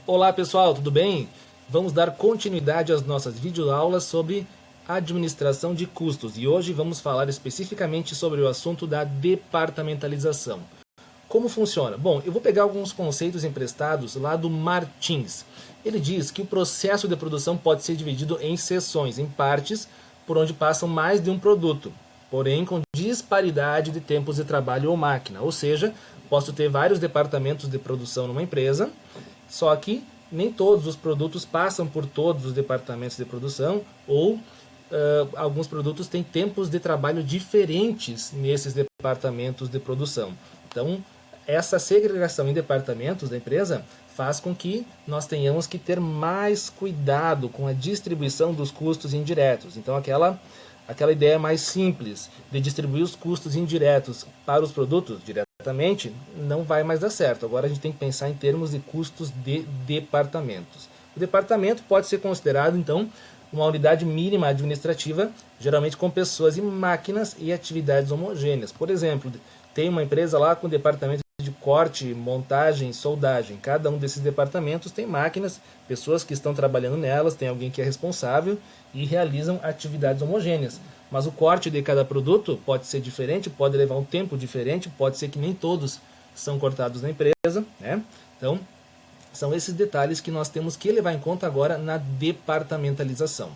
Olá pessoal, tudo bem? Vamos dar continuidade às nossas videoaulas sobre administração de custos e hoje vamos falar especificamente sobre o assunto da departamentalização. Como funciona? Bom, eu vou pegar alguns conceitos emprestados lá do Martins. Ele diz que o processo de produção pode ser dividido em seções, em partes, por onde passam mais de um produto, porém com disparidade de tempos de trabalho ou máquina. Ou seja, posso ter vários departamentos de produção numa empresa, só que nem todos os produtos passam por todos os departamentos de produção ou alguns produtos têm tempos de trabalho diferentes nesses departamentos de produção. Então, essa segregação em departamentos da empresa faz com que nós tenhamos que ter mais cuidado com a distribuição dos custos indiretos. Então, aquela ideia mais simples de distribuir os custos indiretos para os produtos diretamente não vai mais dar certo. Agora a gente tem que pensar em termos de custos de departamentos. O departamento pode ser considerado, então, uma unidade mínima administrativa, geralmente com pessoas e máquinas e atividades homogêneas. Por exemplo, tem uma empresa lá com departamento de corte, montagem, soldagem. Cada um desses departamentos tem máquinas, pessoas que estão trabalhando nelas, tem alguém que é responsável e realizam atividades homogêneas. Mas o corte de cada produto pode ser diferente, pode levar um tempo diferente, pode ser que nem todos são cortados na empresa, né? Então, são esses detalhes que nós temos que levar em conta agora na departamentalização.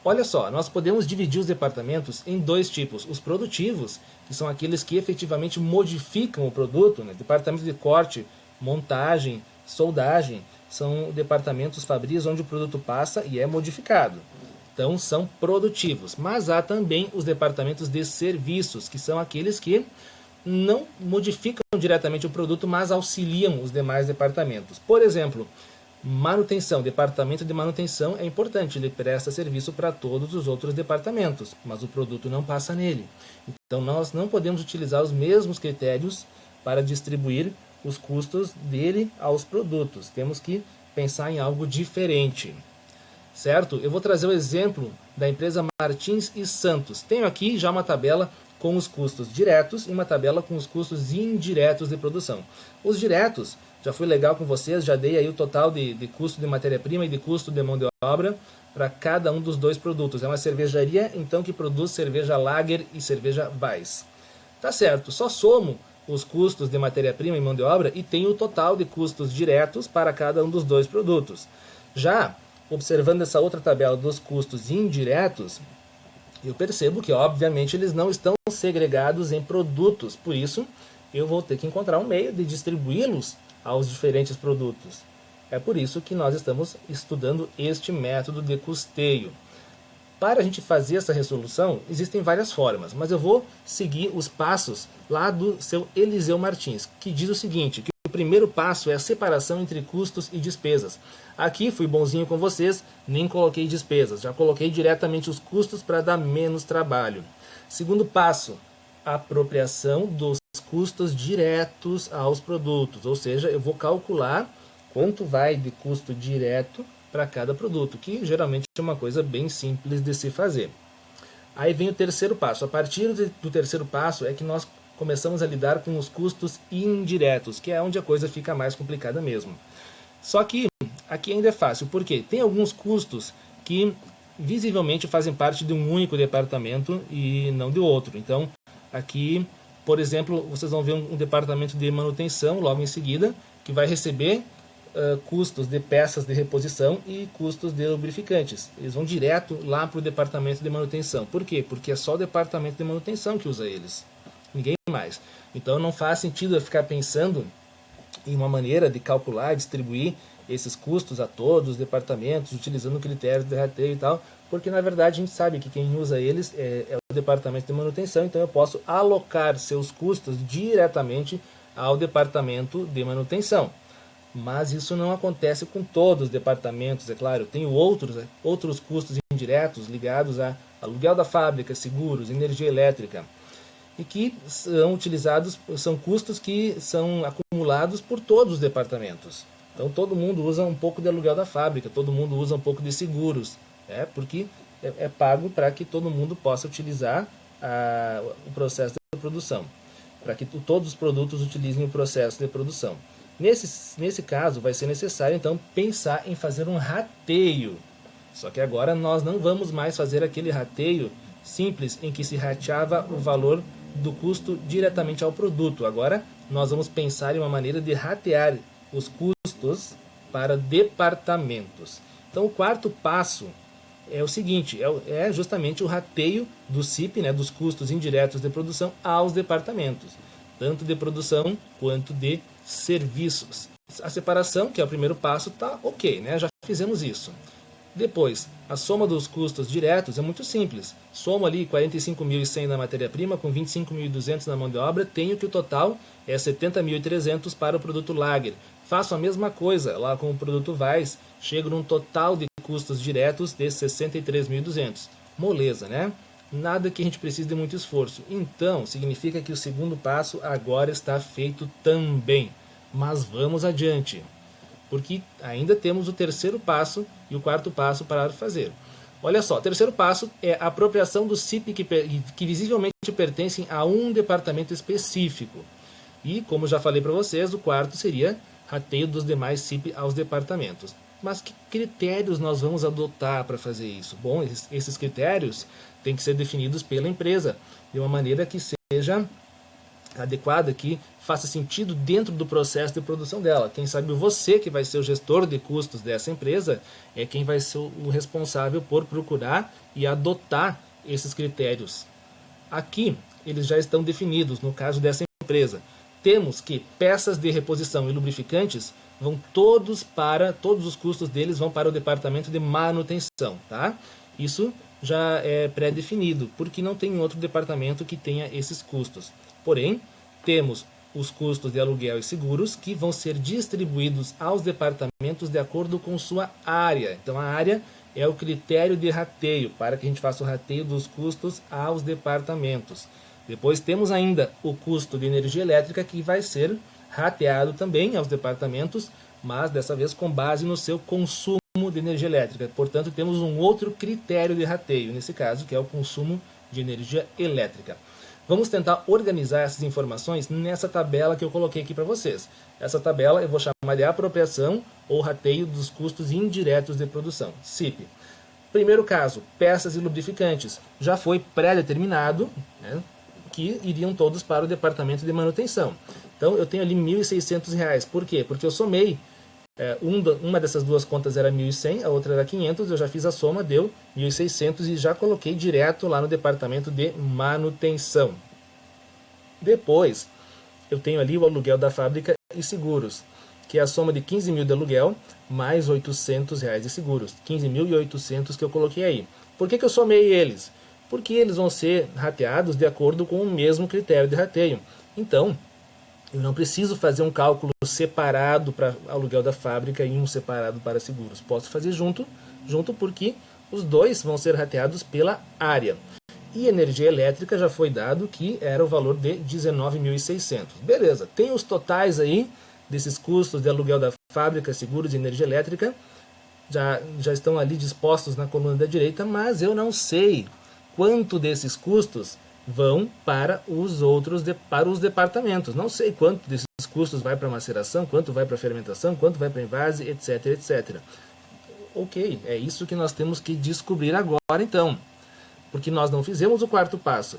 Olha só, nós podemos dividir os departamentos em dois tipos. Os produtivos, que são aqueles que efetivamente modificam o produto, né? Departamento de corte, montagem, soldagem, são departamentos fabris onde o produto passa e é modificado. Então são produtivos. Mas há também os departamentos de serviços, que são aqueles que não modificam diretamente o produto, mas auxiliam os demais departamentos. Por exemplo, manutenção, departamento de manutenção é importante, ele presta serviço para todos os outros departamentos, mas o produto não passa nele. Então nós não podemos utilizar os mesmos critérios para distribuir os custos dele aos produtos. Temos que pensar em algo diferente. Certo? Eu vou trazer o exemplo da empresa Martins e Santos. Tenho aqui já uma tabela com os custos diretos e uma tabela com os custos indiretos de produção. Os diretos, já fui legal com vocês, já dei aí o total de custo de matéria-prima e de custo de mão de obra para cada um dos dois produtos. É uma cervejaria, então, que produz cerveja Lager e cerveja Weiss. Tá certo, só somo os custos de matéria-prima e mão de obra e tenho o total de custos diretos para cada um dos dois produtos. Já observando essa outra tabela dos custos indiretos, eu percebo que, obviamente, eles não estão segregados em produtos. Por isso, eu vou ter que encontrar um meio de distribuí-los aos diferentes produtos. É por isso que nós estamos estudando este método de custeio. Para a gente fazer essa resolução, existem várias formas, mas eu vou seguir os passos lá do seu Eliseu Martins, que diz o seguinte, que o primeiro passo é a separação entre custos e despesas. Aqui fui bonzinho com vocês, nem coloquei despesas, já coloquei diretamente os custos para dar menos trabalho. Segundo passo, apropriação dos custos diretos aos produtos, ou seja, eu vou calcular quanto vai de custo direto para cada produto, que geralmente é uma coisa bem simples de se fazer. Aí vem o terceiro passo. A partir do terceiro passo é que nós começamos a lidar com os custos indiretos, que é onde a coisa fica mais complicada mesmo. Só que aqui ainda é fácil, porque tem alguns custos que visivelmente fazem parte de um único departamento e não de outro. Então, aqui, por exemplo, vocês vão ver um departamento de manutenção logo em seguida, que vai receber custos de peças de reposição e custos de lubrificantes. Eles vão direto lá para o departamento de manutenção. Por quê? Porque é só o departamento de manutenção que usa eles. Ninguém mais. Então não faz sentido eu ficar pensando em uma maneira de calcular e distribuir esses custos a todos os departamentos, utilizando critérios de rateio e tal, porque na verdade a gente sabe que quem usa eles é o departamento de manutenção, então eu posso alocar seus custos diretamente ao departamento de manutenção. Mas isso não acontece com todos os departamentos, é claro. Eu tenho outros custos indiretos ligados a aluguel da fábrica, seguros, energia elétrica, e que são utilizados, são custos que são acumulados por todos os departamentos. Então todo mundo usa um pouco de aluguel da fábrica, todo mundo usa um pouco de seguros, porque é pago para que todo mundo possa utilizar o processo de produção, para que todos os produtos utilizem o processo de produção. Nesse caso, vai ser necessário então pensar em fazer um rateio. Só que agora nós não vamos mais fazer aquele rateio simples em que se rateava o valor do custo diretamente ao produto. Agora nós vamos pensar em uma maneira de ratear os custos para departamentos. Então o quarto passo é o seguinte, é justamente o rateio do CIP, né, dos custos indiretos de produção aos departamentos, tanto de produção quanto de serviços. A separação, que é o primeiro passo, está ok, né? Já fizemos isso. Depois, a soma dos custos diretos é muito simples. Somo ali 45.100 na matéria-prima com 25.200 na mão de obra, tenho que o total é 70.300 para o produto Lager. Faço a mesma coisa lá com o produto Weiss, chego num total de custos diretos de 63.200. Moleza, né? Nada que a gente precise de muito esforço. Então, significa que o segundo passo agora está feito também. Mas vamos adiante, porque ainda temos o terceiro passo e o quarto passo para fazer. Olha só, o terceiro passo é a apropriação do CIP que visivelmente pertencem a um departamento específico. E, como já falei para vocês, o quarto seria rateio dos demais CIP aos departamentos. Mas que critérios nós vamos adotar para fazer isso? Bom, esses critérios têm que ser definidos pela empresa de uma maneira que seja adequada, que faça sentido dentro do processo de produção dela. Quem sabe você, que vai ser o gestor de custos dessa empresa, é quem vai ser o responsável por procurar e adotar esses critérios. Aqui, eles já estão definidos no caso dessa empresa. Temos que peças de reposição e lubrificantes vão todos os custos deles vão para o departamento de manutenção, tá? Isso já é pré-definido, porque não tem outro departamento que tenha esses custos. Porém, temos os custos de aluguel e seguros que vão ser distribuídos aos departamentos de acordo com sua área. Então, a área é o critério de rateio, para que a gente faça o rateio dos custos aos departamentos. Depois temos ainda o custo de energia elétrica, que vai ser rateado também aos departamentos, mas dessa vez com base no seu consumo de energia elétrica. Portanto, temos um outro critério de rateio, nesse caso, que é o consumo de energia elétrica. Vamos tentar organizar essas informações nessa tabela que eu coloquei aqui para vocês. Essa tabela eu vou chamar de apropriação ou rateio dos custos indiretos de produção, CIP. Primeiro caso, peças e lubrificantes. Já foi pré-determinado, né, que iriam todos para o departamento de manutenção. Então eu tenho ali R$ 1.600. Por quê? Porque eu somei, uma dessas duas contas era 1.100, a outra era 500, eu já fiz a soma, deu 1.600 e já coloquei direto lá no departamento de manutenção. Depois, eu tenho ali o aluguel da fábrica e seguros, que é a soma de 15.000 de aluguel mais R$ 800 de seguros. 15.800 que eu coloquei aí. Por que eu somei eles? Porque eles vão ser rateados de acordo com o mesmo critério de rateio. Então, eu não preciso fazer um cálculo separado para aluguel da fábrica e um separado para seguros. Posso fazer junto porque os dois vão ser rateados pela área. E energia elétrica já foi dado que era o valor de 19.600. Beleza, tem os totais aí desses custos de aluguel da fábrica, seguros e energia elétrica. Já estão ali dispostos na coluna da direita, mas eu não sei quanto desses custos vão para os departamentos. Não sei quanto desses custos vai para maceração, quanto vai para fermentação, quanto vai para envase, etc, etc. Ok, é isso que nós temos que descobrir agora então. Porque nós não fizemos o quarto passo,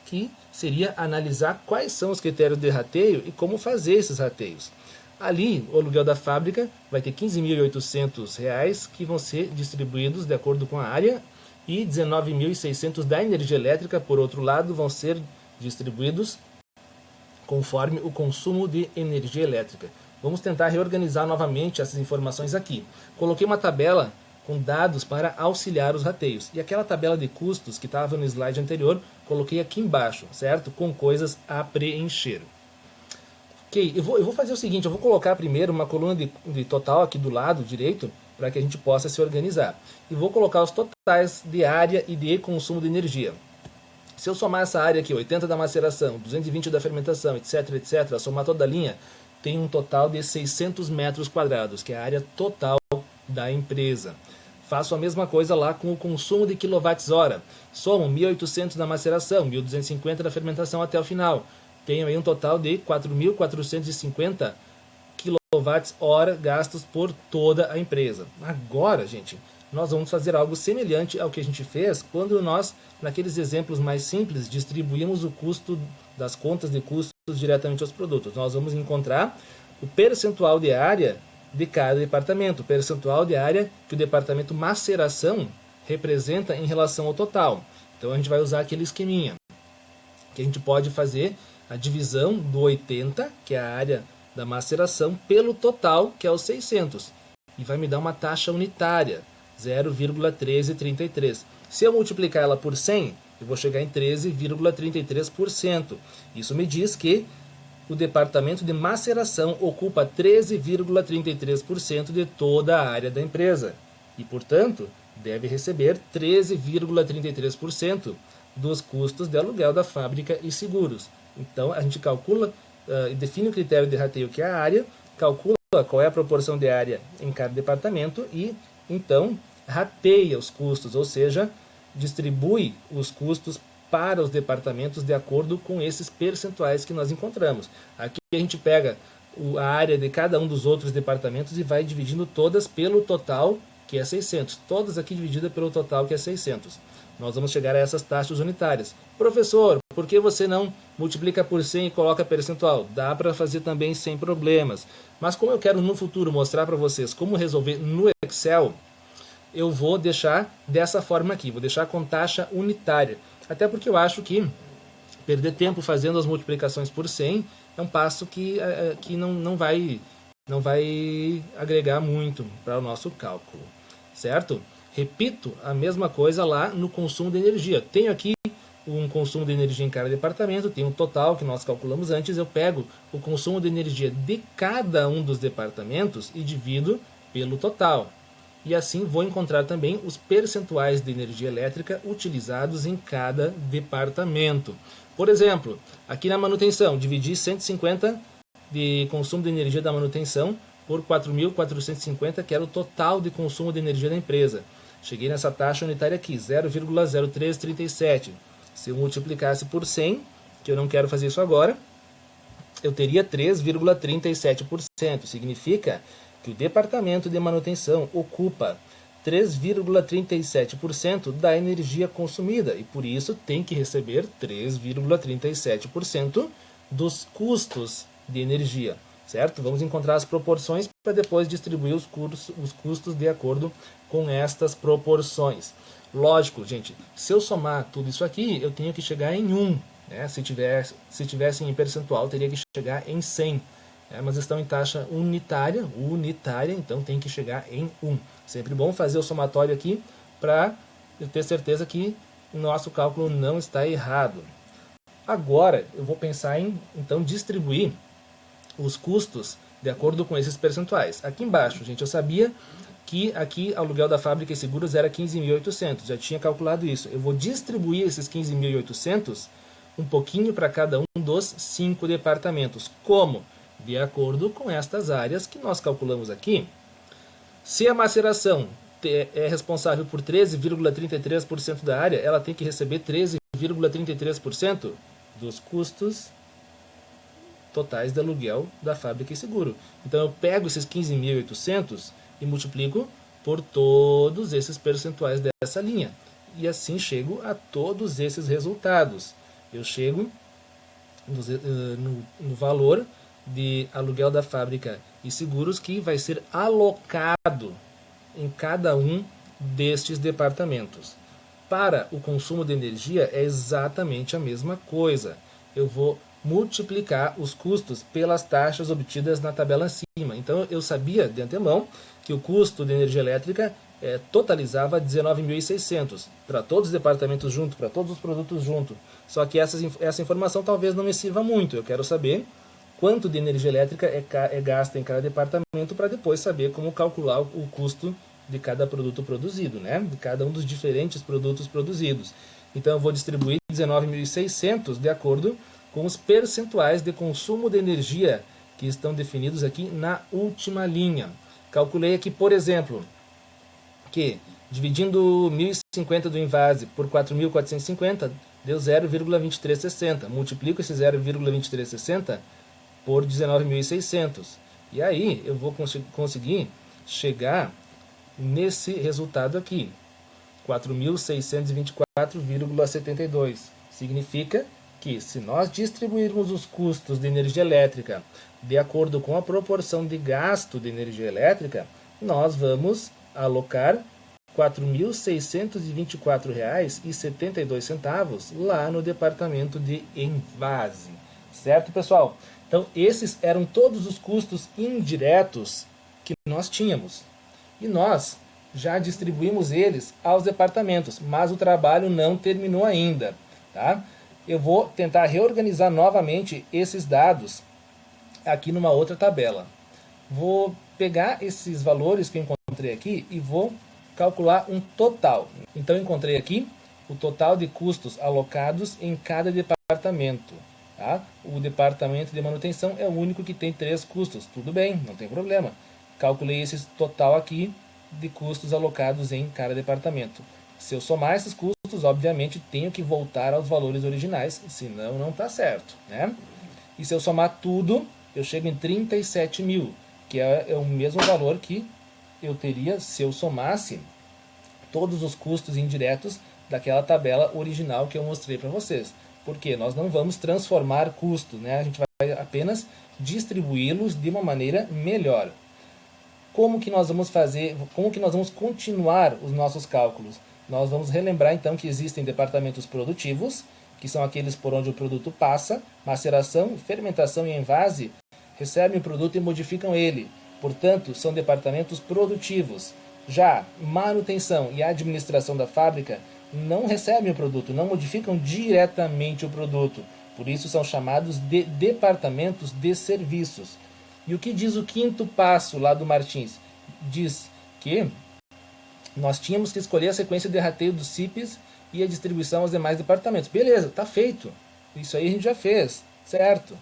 que seria analisar quais são os critérios de rateio e como fazer esses rateios. Ali, o aluguel da fábrica vai ter R$ 15.800 que vão ser distribuídos de acordo com a área e 19.600 da energia elétrica, por outro lado, vão ser distribuídos conforme o consumo de energia elétrica. Vamos tentar reorganizar novamente essas informações aqui. Coloquei uma tabela com dados para auxiliar os rateios. E aquela tabela de custos que estava no slide anterior, coloquei aqui embaixo, certo? Com coisas a preencher. Ok, eu vou fazer o seguinte, eu vou colocar primeiro uma coluna de total aqui do lado direito, para que a gente possa se organizar. E vou colocar os totais de área e de consumo de energia. Se eu somar essa área aqui, 80 da maceração, 220 da fermentação, etc, etc, somar toda a linha, tem um total de 600 metros quadrados, que é a área total da empresa. Faço a mesma coisa lá com o consumo de quilowatts-hora. Somo 1.800 da maceração, 1.250 da fermentação até o final. Tenho aí um total de 4.450 kWh gastos por toda a empresa. Agora, gente, nós vamos fazer algo semelhante ao que a gente fez quando nós, naqueles exemplos mais simples, distribuímos o custo das contas de custos diretamente aos produtos. Nós vamos encontrar o percentual de área de cada departamento, o percentual de área que o departamento maceração representa em relação ao total. Então a gente vai usar aquele esqueminha, que a gente pode fazer a divisão do 80, que é a área da maceração, pelo total, que é os 600. E vai me dar uma taxa unitária, 0,1333. Se eu multiplicar ela por 100, eu vou chegar em 13,33%. Isso me diz que o departamento de maceração ocupa 13,33% de toda a área da empresa. E, portanto, deve receber 13,33% dos custos de aluguel da fábrica e seguros. Então, a gente calcula e define o critério de rateio, que é a área, calcula qual é a proporção de área em cada departamento e, então, rateia os custos, ou seja, distribui os custos para os departamentos de acordo com esses percentuais que nós encontramos. Aqui a gente pega a área de cada um dos outros departamentos e vai dividindo todas pelo total, que é 600. Todas aqui divididas pelo total, que é 600. Nós vamos chegar a essas taxas unitárias. Professor, por que você não multiplica por 100 e coloca percentual? Dá para fazer também sem problemas. Mas como eu quero no futuro mostrar para vocês como resolver no Excel, eu vou deixar dessa forma aqui. Vou deixar com taxa unitária. Até porque eu acho que perder tempo fazendo as multiplicações por 100 é um passo que não vai agregar muito para o nosso cálculo. Certo? Repito a mesma coisa lá no consumo de energia. Tenho aqui um consumo de energia em cada departamento, tem um total que nós calculamos antes, eu pego o consumo de energia de cada um dos departamentos e divido pelo total. E assim vou encontrar também os percentuais de energia elétrica utilizados em cada departamento. Por exemplo, aqui na manutenção, dividi 150 de consumo de energia da manutenção por 4.450, que era o total de consumo de energia da empresa. Cheguei nessa taxa unitária aqui, 0,0337. Se eu multiplicasse por 100, que eu não quero fazer isso agora, eu teria 3,37%. Significa que o departamento de manutenção ocupa 3,37% da energia consumida e por isso tem que receber 3,37% dos custos de energia, certo? Vamos encontrar as proporções para depois distribuir os custos de acordo com estas proporções. Lógico, gente, se eu somar tudo isso aqui, eu tenho que chegar em 1. Né? Se tivesse em percentual, teria que chegar em 100. Mas estão em taxa unitária, então tem que chegar em 1. Sempre bom fazer o somatório aqui para ter certeza que o nosso cálculo não está errado. Agora eu vou pensar em então distribuir os custos de acordo com esses percentuais. Aqui embaixo, gente, eu sabia que aqui aluguel da fábrica e seguros era 15.800, já tinha calculado isso. Eu vou distribuir esses 15.800 um pouquinho para cada um dos 5 departamentos. Como? De acordo com estas áreas que nós calculamos aqui. Se a maceração é responsável por 13,33% da área, ela tem que receber 13,33% dos custos totais de aluguel da fábrica e seguro. Então eu pego esses 15.800 e multiplico por todos esses percentuais dessa linha. E assim chego a todos esses resultados. Eu chego no valor de aluguel da fábrica e seguros que vai ser alocado em cada um destes departamentos. Para o consumo de energia é exatamente a mesma coisa. Eu vou multiplicar os custos pelas taxas obtidas na tabela acima. Então eu sabia de antemão que o custo de energia elétrica totalizava 19.600 para todos os departamentos junto, para todos os produtos junto. Só que essa informação talvez não me sirva muito. Eu quero saber quanto de energia elétrica é gasta em cada departamento para depois saber como calcular o custo de cada produto produzido, né? De cada um dos diferentes produtos produzidos. Então eu vou distribuir 19.600 de acordo com os percentuais de consumo de energia que estão definidos aqui na última linha. Calculei aqui, por exemplo, que dividindo 1.050 do invase por 4.450 deu 0,2360. Multiplico esse 0,2360 por 19.600. E aí eu vou conseguir chegar nesse resultado aqui, 4.624,72. Significa que se nós distribuirmos os custos de energia elétrica de acordo com a proporção de gasto de energia elétrica, nós vamos alocar R$ 4.624,72 lá no departamento de envase. Certo, pessoal? Então, esses eram todos os custos indiretos que nós tínhamos. E nós já distribuímos eles aos departamentos, mas o trabalho não terminou ainda. Tá? Eu vou tentar reorganizar novamente esses dados aqui numa outra tabela. Vou pegar esses valores que eu encontrei aqui e vou calcular um total. Então, eu encontrei aqui o total de custos alocados em cada departamento. Tá? O departamento de manutenção é o único que tem 3 custos. Tudo bem, não tem problema. Calculei esse total aqui de custos alocados em cada departamento. Se eu somar esses custos, obviamente tenho que voltar aos valores originais, senão não está certo. Né? E se eu somar tudo, eu chego em 37 mil, que é o mesmo valor que eu teria se eu somasse todos os custos indiretos daquela tabela original que eu mostrei para vocês. Porque nós não vamos transformar custos, né? A gente vai apenas distribuí-los de uma maneira melhor. Como que nós vamos fazer, como que nós vamos continuar os nossos cálculos? Nós vamos relembrar então que existem departamentos produtivos, que são aqueles por onde o produto passa, maceração, fermentação e envase, recebem o produto e modificam ele. Portanto, são departamentos produtivos. Já manutenção e administração da fábrica não recebem o produto, não modificam diretamente o produto. Por isso são chamados de departamentos de serviços. E o que diz o quinto passo lá do Martins? Diz que nós tínhamos que escolher a sequência de rateio dos CIPs e a distribuição aos demais departamentos. Beleza, está feito. Isso aí a gente já fez, certo?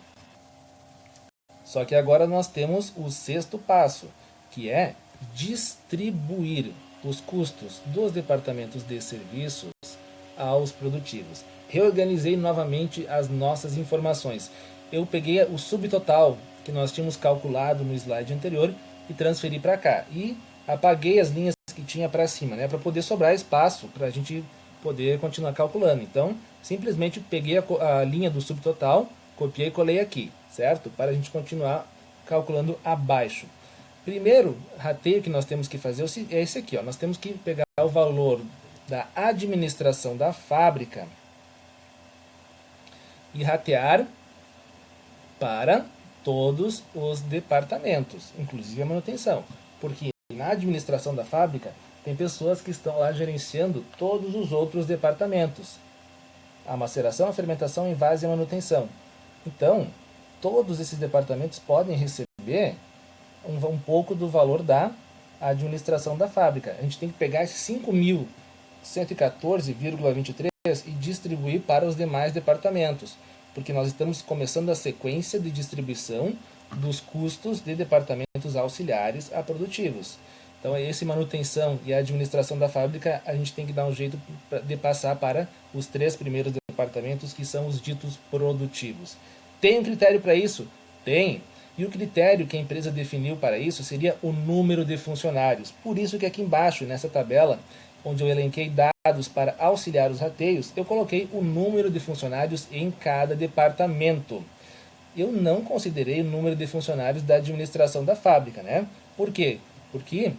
Só que agora nós temos o sexto passo, que é distribuir os custos dos departamentos de serviços aos produtivos. Reorganizei novamente as nossas informações. Eu peguei o subtotal que nós tínhamos calculado no slide anterior e transferi para cá. E apaguei as linhas que tinha para cima, né, para poder sobrar espaço para a gente poder continuar calculando. Então, simplesmente peguei a linha do subtotal, copiei e colei aqui, certo? Para a gente continuar calculando abaixo. Primeiro rateio que nós temos que fazer é esse aqui. Ó. Nós temos que pegar o valor da administração da fábrica e ratear para todos os departamentos, inclusive a manutenção. Porque na administração da fábrica tem pessoas que estão lá gerenciando todos os outros departamentos. A maceração, a fermentação, o envase e a manutenção. Então, todos esses departamentos podem receber um pouco do valor da administração da fábrica. A gente tem que pegar esses 5.114,23 e distribuir para os demais departamentos, porque nós estamos começando a sequência de distribuição dos custos de departamentos auxiliares a produtivos. Então, esse manutenção e a administração da fábrica, a gente tem que dar um jeito de passar para os 3 primeiros departamentos, que são os ditos produtivos. Tem um critério para isso? Tem. E o critério que a empresa definiu para isso seria o número de funcionários. Por isso que aqui embaixo, nessa tabela, onde eu elenquei dados para auxiliar os rateios, eu coloquei o número de funcionários em cada departamento. Eu não considerei o número de funcionários da administração da fábrica, né? Por quê? Porque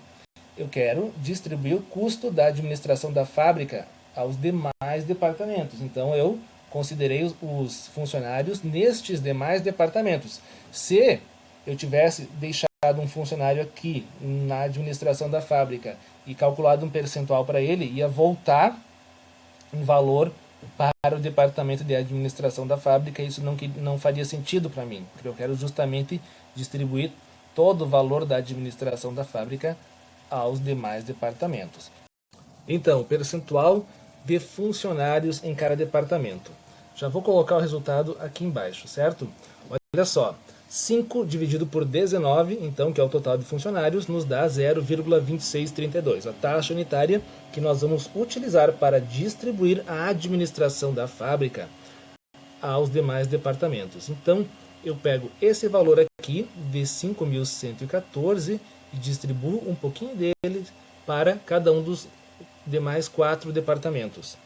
eu quero distribuir o custo da administração da fábrica aos demais departamentos. Então, eu considerei os funcionários nestes demais departamentos. Se eu tivesse deixado um funcionário aqui na administração da fábrica e calculado um percentual para ele, ia voltar um valor para o departamento de administração da fábrica. Isso não faria sentido para mim, porque eu quero justamente distribuir todo o valor da administração da fábrica aos demais departamentos. Então, percentual de funcionários em cada departamento. Já vou colocar o resultado aqui embaixo, certo? Olha só, 5 dividido por 19, então, que é o total de funcionários, nos dá 0,2632. A taxa unitária que nós vamos utilizar para distribuir a administração da fábrica aos demais departamentos. Então, eu pego esse valor aqui de 5.114 e distribuo um pouquinho dele para cada um dos demais 4 departamentos,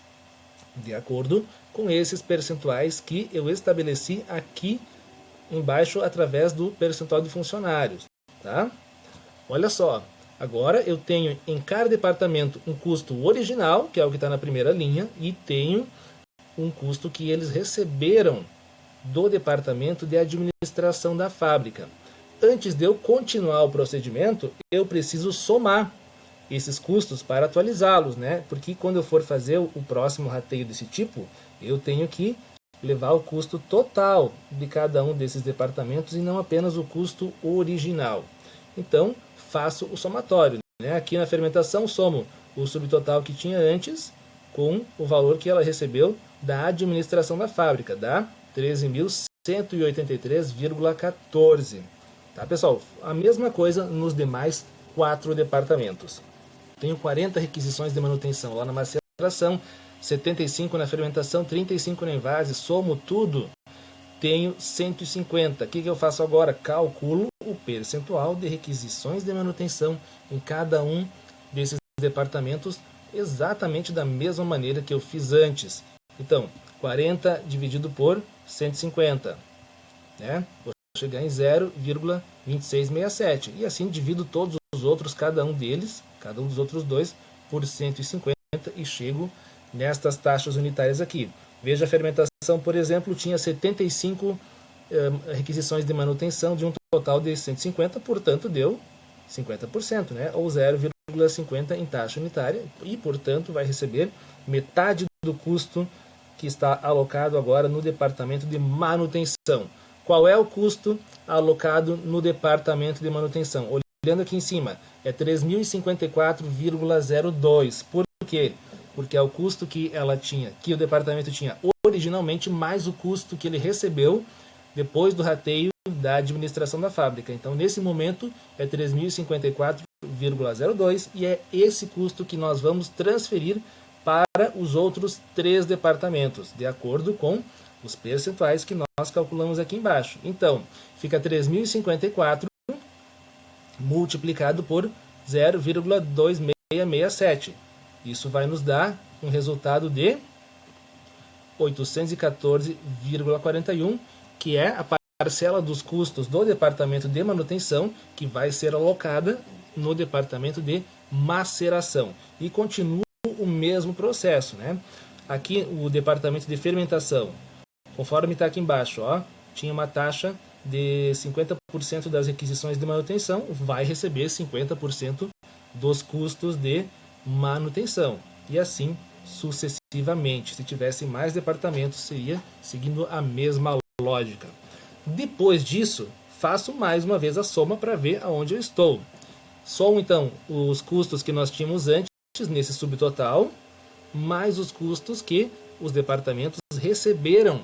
de acordo com esses percentuais que eu estabeleci aqui embaixo através do percentual de funcionários, tá? Olha só, agora eu tenho em cada departamento um custo original, que é o que está na primeira linha, e tenho um custo que eles receberam do departamento de administração da fábrica. Antes de eu continuar o procedimento, eu preciso somar esses custos para atualizá-los, né? Porque quando eu for fazer o próximo rateio desse tipo, eu tenho que levar o custo total de cada um desses departamentos e não apenas o custo original. Então, faço o somatório, né? Aqui na fermentação, somo o subtotal que tinha antes com o valor que ela recebeu da administração da fábrica, dá 13.183,14. Tá, pessoal? A mesma coisa nos demais 4 departamentos. Tenho 40 requisições de manutenção lá na maceração, 75 na fermentação, 35 na invase, somo tudo, tenho 150. O que eu faço agora? Calculo o percentual de requisições de manutenção em cada um desses departamentos, exatamente da mesma maneira que eu fiz antes. Então, 40 dividido por 150, né? Vou chegar em 0,2667. E assim divido todos os outros, cada um dos outros dois, por 150 e chego nestas taxas unitárias aqui. Veja a fermentação, por exemplo, tinha 75 requisições de manutenção de um total de 150, portanto deu 50%, né? Ou 0,50 em taxa unitária e, portanto, vai receber metade do custo que está alocado agora no departamento de manutenção. Qual é o custo alocado no departamento de manutenção? Olhando aqui em cima, é 3.054,02. Por quê? Porque é o custo que o departamento tinha originalmente, mais o custo que ele recebeu depois do rateio da administração da fábrica. Então, nesse momento, é 3.054,02 e é esse custo que nós vamos transferir para os outros 3 departamentos, de acordo com os percentuais que nós calculamos aqui embaixo. Então, fica 3.054 multiplicado por 0,2667. Isso vai nos dar um resultado de 814,41, que é a parcela dos custos do departamento de manutenção que vai ser alocada no departamento de maceração. E continua o mesmo processo, né? Aqui o departamento de fermentação, conforme está aqui embaixo, ó, tinha uma taxa de 50% das requisições de manutenção, vai receber 50% dos custos de manutenção. E assim sucessivamente. Se tivesse mais departamentos, seria seguindo a mesma lógica. Depois disso, faço mais uma vez a soma para ver aonde eu estou. Somo então os custos que nós tínhamos antes nesse subtotal, mais os custos que os departamentos receberam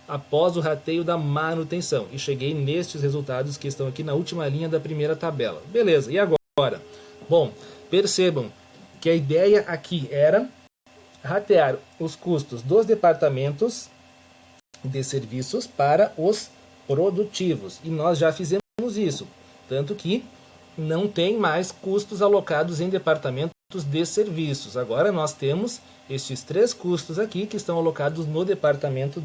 após o rateio da manutenção. E cheguei nestes resultados que estão aqui na última linha da primeira tabela. Beleza, e agora? Bom, percebam que a ideia aqui era ratear os custos dos departamentos de serviços para os produtivos. E nós já fizemos isso. Tanto que não tem mais custos alocados em departamentos de serviços. Agora nós temos estes 3 custos aqui que estão alocados nos departamentos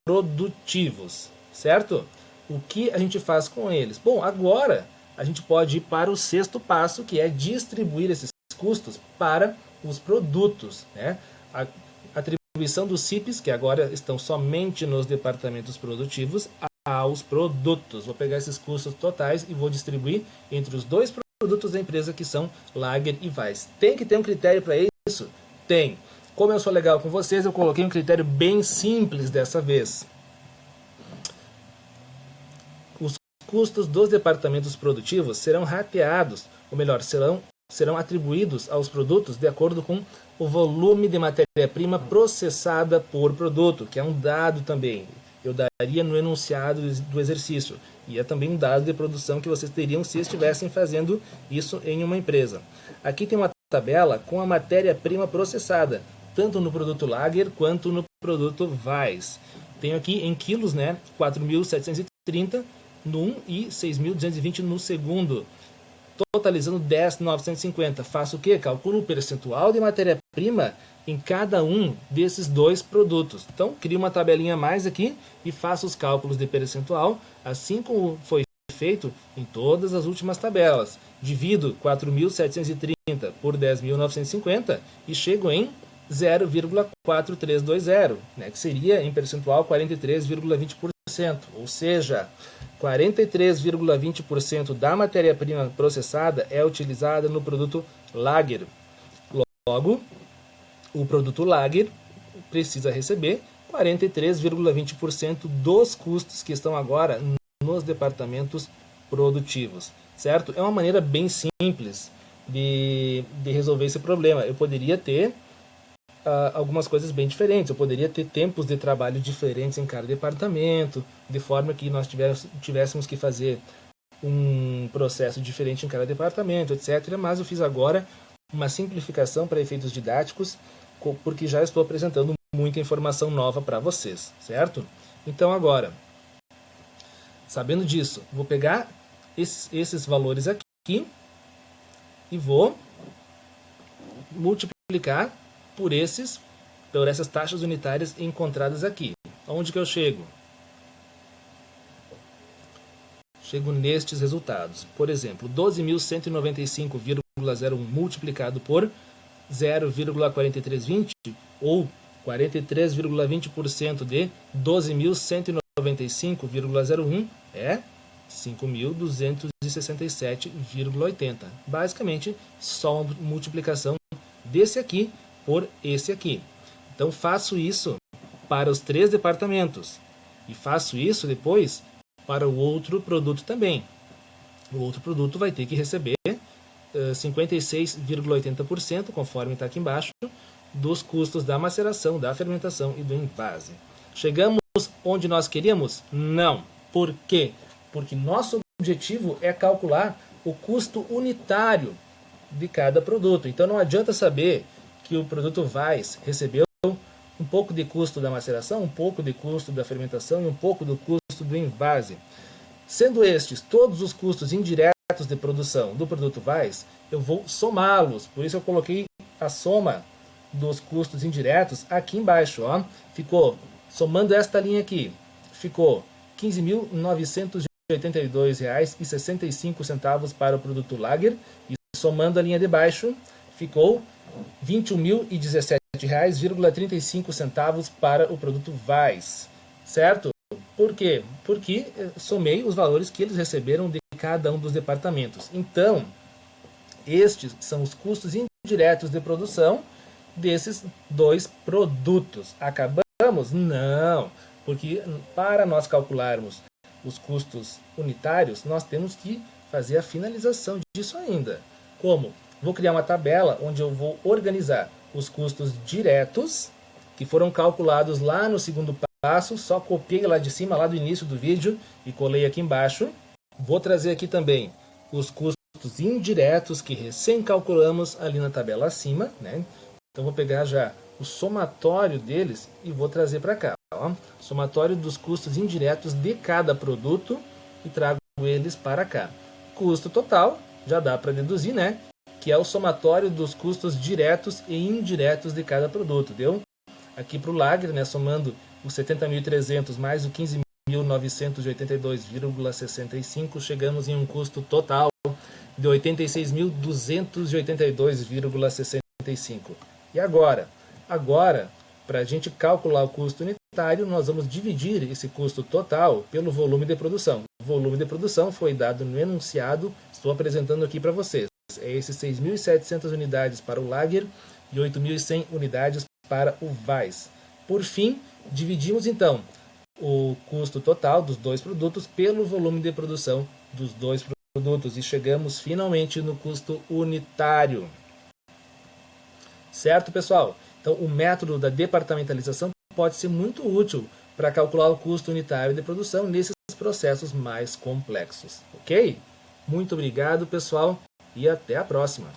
produtivos, certo? O que a gente faz com eles? Bom, agora a gente pode ir para o 6º passo, que é distribuir esses custos para os produtos, né? A atribuição dos CIPs, que agora estão somente nos departamentos produtivos, aos produtos. Vou pegar esses custos totais e vou distribuir entre os 2 produtos da empresa, que são Lager e Weiss. Tem que ter um critério para isso? Tem. Como eu sou legal com vocês, eu coloquei um critério bem simples dessa vez. Os custos dos departamentos produtivos serão rateados, ou melhor, serão atribuídos aos produtos de acordo com o volume de matéria-prima processada por produto, que é um dado também. Eu daria no enunciado do exercício. E é também um dado de produção que vocês teriam se estivessem fazendo isso em uma empresa. Aqui tem uma tabela com a matéria-prima processada, tanto no produto Lager quanto no produto Weiss. Tenho aqui em quilos, né, 4.730 no 1 e 6.220 no segundo, totalizando 10.950. Faço o quê? Calculo o percentual de matéria-prima em cada um desses dois produtos. Então, crio uma tabelinha a mais aqui e faço os cálculos de percentual, assim como foi feito em todas as últimas tabelas. Divido 4.730 por 10.950 e chego em 0,4320, né, que seria em percentual 43,20%, ou seja, 43,20% da matéria-prima processada é utilizada no produto lager. Logo, o produto lager precisa receber 43,20% dos custos que estão agora nos departamentos produtivos, certo? É uma maneira bem simples de resolver esse problema. Eu poderia ter algumas coisas bem diferentes. Eu poderia ter tempos de trabalho diferentes em cada departamento, de forma que nós tivéssemos que fazer um processo diferente em cada departamento, etc. Mas eu fiz agora uma simplificação para efeitos didáticos, porque já estou apresentando muita informação nova para vocês, certo? Então agora, sabendo disso, vou pegar esses valores aqui e vou multiplicar por essas taxas unitárias encontradas aqui. Onde que eu chego? Chego nestes resultados. Por exemplo, 12.195,01 multiplicado por 0,4320 ou 43,20% de 12.195,01 é 5.267,80. Basicamente, só uma multiplicação desse aqui por esse aqui. Então faço isso para os 3 departamentos e faço isso depois para o outro produto também. O outro produto vai ter que receber 56,80%, conforme está aqui embaixo, dos custos da maceração, da fermentação e do envase. Chegamos onde nós queríamos? Não. Por quê? Porque nosso objetivo é calcular o custo unitário de cada produto. Então não adianta saber que o produto Weiss recebeu um pouco de custo da maceração, um pouco de custo da fermentação e um pouco do custo do envase. Sendo estes todos os custos indiretos de produção do produto Weiss, eu vou somá-los. Por isso eu coloquei a soma dos custos indiretos aqui embaixo. Ó. Ficou, somando esta linha aqui, ficou R$ 15.982,65 para o produto lager. E somando a linha de baixo, ficou R$ 21.017,35 para o produto Weiss, certo? Por quê? Porque somei os valores que eles receberam de cada um dos departamentos. Então, estes são os custos indiretos de produção desses dois produtos. Acabamos? Não, porque para nós calcularmos os custos unitários, nós temos que fazer a finalização disso ainda. Como? Vou criar uma tabela onde eu vou organizar os custos diretos, que foram calculados lá no segundo passo, só copiei lá de cima, lá do início do vídeo, e colei aqui embaixo. Vou trazer aqui também os custos indiretos que recém calculamos ali na tabela acima, né? Então vou pegar já o somatório deles e vou trazer para cá. Ó. Somatório dos custos indiretos de cada produto e trago eles para cá. Custo total, já dá para deduzir, né? Que é o somatório dos custos diretos e indiretos de cada produto, deu? Aqui para o lager, né, somando os 70.300 mais o 15.982,65, chegamos em um custo total de 86.282,65. E agora? Agora, para a gente calcular o custo unitário, nós vamos dividir esse custo total pelo volume de produção. O volume de produção foi dado no enunciado, estou apresentando aqui para vocês. É esses 6.700 unidades para o lager e 8.100 unidades para o Weiss. Por fim, dividimos então o custo total dos dois produtos pelo volume de produção dos dois produtos e chegamos finalmente no custo unitário. Certo, pessoal? Então, o método da departamentalização pode ser muito útil para calcular o custo unitário de produção nesses processos mais complexos. Ok? Muito obrigado, pessoal, e até a próxima.